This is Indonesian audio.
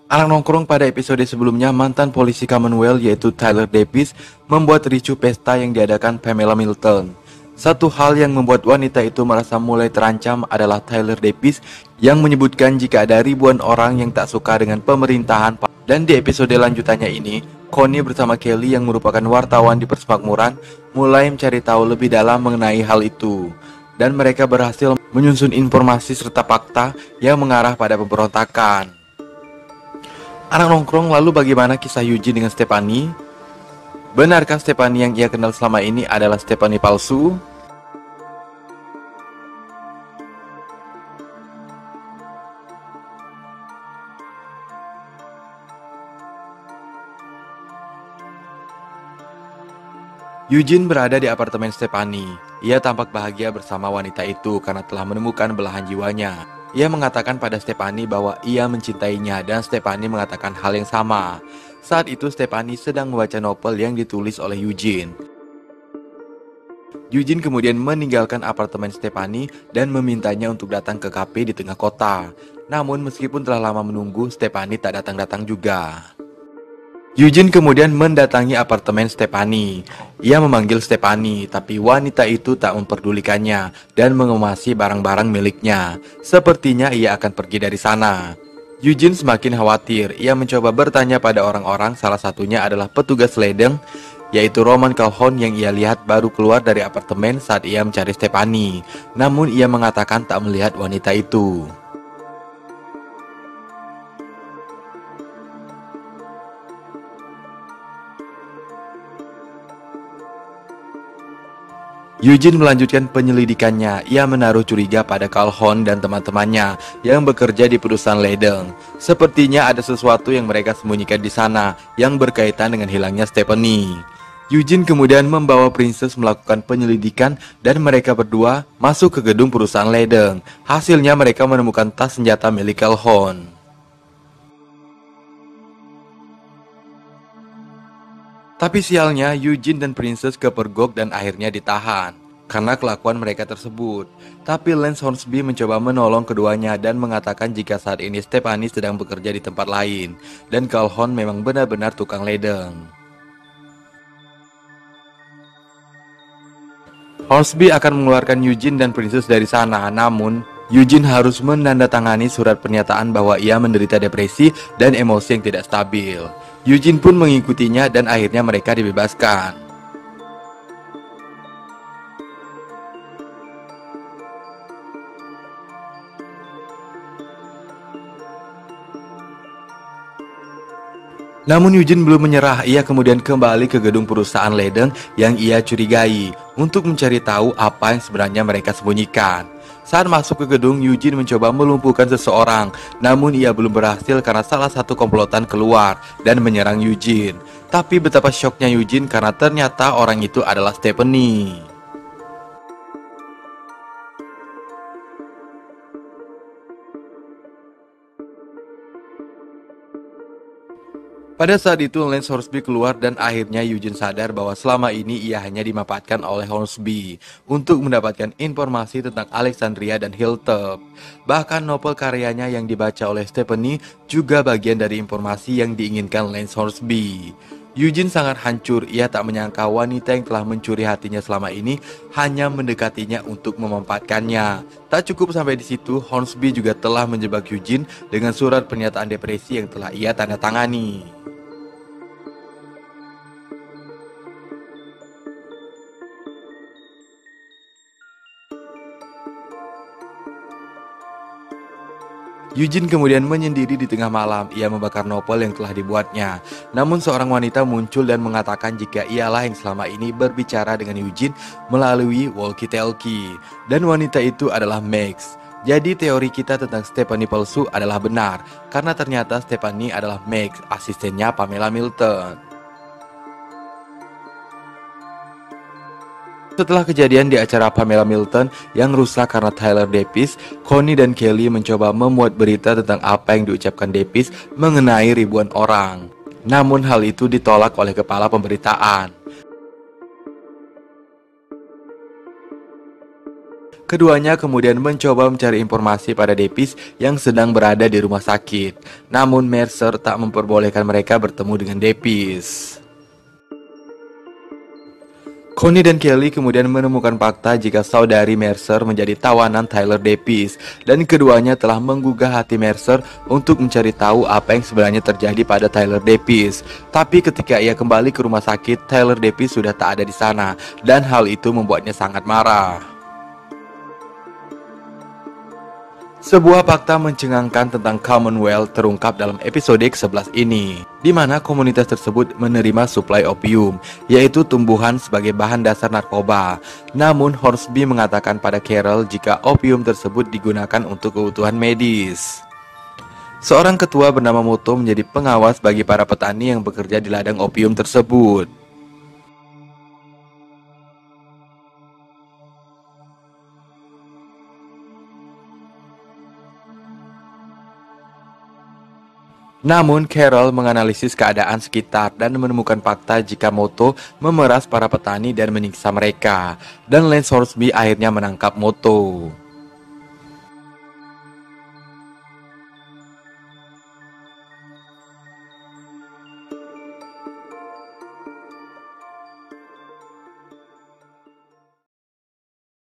Anak nongkrong pada episode sebelumnya, mantan polisi Commonwealth yaitu Tyler Davis membuat ricu pesta yang diadakan Pamela Milton. Satu hal yang membuat wanita itu merasa mulai terancam adalah Tyler Davis yang menyebutkan jika ada ribuan orang yang tak suka dengan pemerintahan. Dan di episode lanjutannya ini, Connie bersama Kelly yang merupakan wartawan di Persemakmuran mulai mencari tahu lebih dalam mengenai hal itu. Dan mereka berhasil menyusun informasi serta fakta yang mengarah pada pemberontakan. Anak nongkrong, lalu bagaimana kisah Eugene dengan Stephanie? Benarkah Stephanie yang ia kenal selama ini adalah Stephanie palsu? Eugene berada di apartemen Stephanie. Ia tampak bahagia bersama wanita itu karena telah menemukan belahan jiwanya. Ia mengatakan pada Stephanie bahwa ia mencintainya dan Stephanie mengatakan hal yang sama. Saat itu Stephanie sedang membaca novel yang ditulis oleh Eugene. Eugene kemudian meninggalkan apartemen Stephanie dan memintanya untuk datang ke kafe di tengah kota. Namun meskipun telah lama menunggu, Stephanie tak datang-datang juga. Eugene kemudian mendatangi apartemen Stephanie. Ia memanggil Stephanie, tapi wanita itu tak memperdulikannya dan mengemasi barang-barang miliknya. Sepertinya ia akan pergi dari sana. Eugene semakin khawatir. Ia mencoba bertanya pada orang-orang, salah satunya adalah petugas ledeng, yaitu Roman Calhoun yang ia lihat baru keluar dari apartemen saat ia mencari Stephanie. Namun ia mengatakan tak melihat wanita itu. Eugene melanjutkan penyelidikannya. Ia menaruh curiga pada Calhoun dan teman-temannya yang bekerja di perusahaan ledeng. Sepertinya ada sesuatu yang mereka sembunyikan di sana yang berkaitan dengan hilangnya Stephanie. Eugene kemudian membawa Princess melakukan penyelidikan dan mereka berdua masuk ke gedung perusahaan ledeng. Hasilnya mereka menemukan tas senjata milik Calhoun. Tapi sialnya, Eugene dan Princess kepergok dan akhirnya ditahan karena kelakuan mereka tersebut. Tapi Lance Hornsby mencoba menolong keduanya dan mengatakan jika saat ini Stephanie sedang bekerja di tempat lain dan Calhoun memang benar-benar tukang ledeng. Hornsby akan mengeluarkan Eugene dan Princess dari sana, namun Eugene harus menandatangani surat pernyataan bahwa ia menderita depresi dan emosi yang tidak stabil. Eugene pun mengikutinya dan akhirnya mereka dibebaskan. Namun Eugene belum menyerah. Ia kemudian kembali ke gedung perusahaan ledeng yang ia curigai untuk mencari tahu apa yang sebenarnya mereka sembunyikan. Saat masuk ke gedung, Eugene mencoba melumpuhkan seseorang, namun ia belum berhasil karena salah satu komplotan keluar dan menyerang Eugene. Tapi betapa syoknya Eugene karena ternyata orang itu adalah Stephanie. Pada saat itu Lance Hornsby keluar dan akhirnya Eugene sadar bahwa selama ini ia hanya dimanfaatkan oleh Hornsby untuk mendapatkan informasi tentang Alexandria dan Hilltop. Bahkan novel karyanya yang dibaca oleh Stephanie juga bagian dari informasi yang diinginkan Lance Hornsby. Eugene sangat hancur. Ia tak menyangka wanita yang telah mencuri hatinya selama ini hanya mendekatinya untuk memanfaatkannya. Tak cukup sampai di situ, Hornsby juga telah menjebak Eugene dengan surat pernyataan depresi yang telah ia tanda tangani. Eugene kemudian menyendiri di tengah malam. Ia membakar novel yang telah dibuatnya. Namun seorang wanita muncul dan mengatakan jika ialah yang selama ini berbicara dengan Eugene melalui walkie-talkie. Dan wanita itu adalah Max. Jadi teori kita tentang Stephanie palsu adalah benar, karena ternyata Stephanie adalah Max, asistennya Pamela Milton. Setelah kejadian di acara Pamela Milton yang rusak karena Tyler Davis, Connie dan Kelly mencoba memuat berita tentang apa yang diucapkan Davis mengenai ribuan orang. Namun hal itu ditolak oleh kepala pemberitaan. Keduanya kemudian mencoba mencari informasi pada Davis yang sedang berada di rumah sakit. Namun Mercer tak memperbolehkan mereka bertemu dengan Davis. Connie dan Kelly kemudian menemukan fakta jika saudari Mercer menjadi tawanan Tyler Davis, dan keduanya telah menggugah hati Mercer untuk mencari tahu apa yang sebenarnya terjadi pada Tyler Davis. Tapi ketika ia kembali ke rumah sakit, Tyler Davis sudah tak ada di sana, dan hal itu membuatnya sangat marah. Sebuah fakta mencengangkan tentang Commonwealth terungkap dalam episode ke-11 ini, di mana komunitas tersebut menerima suplai opium, yaitu tumbuhan sebagai bahan dasar narkoba. Namun Hornsby mengatakan pada Carol jika opium tersebut digunakan untuk kebutuhan medis. Seorang ketua bernama Moto menjadi pengawas bagi para petani yang bekerja di ladang opium tersebut. Namun, Carol menganalisis keadaan sekitar dan menemukan fakta jika Moto memeras para petani dan menyiksa mereka. Dan Lance Hornsby akhirnya menangkap Moto.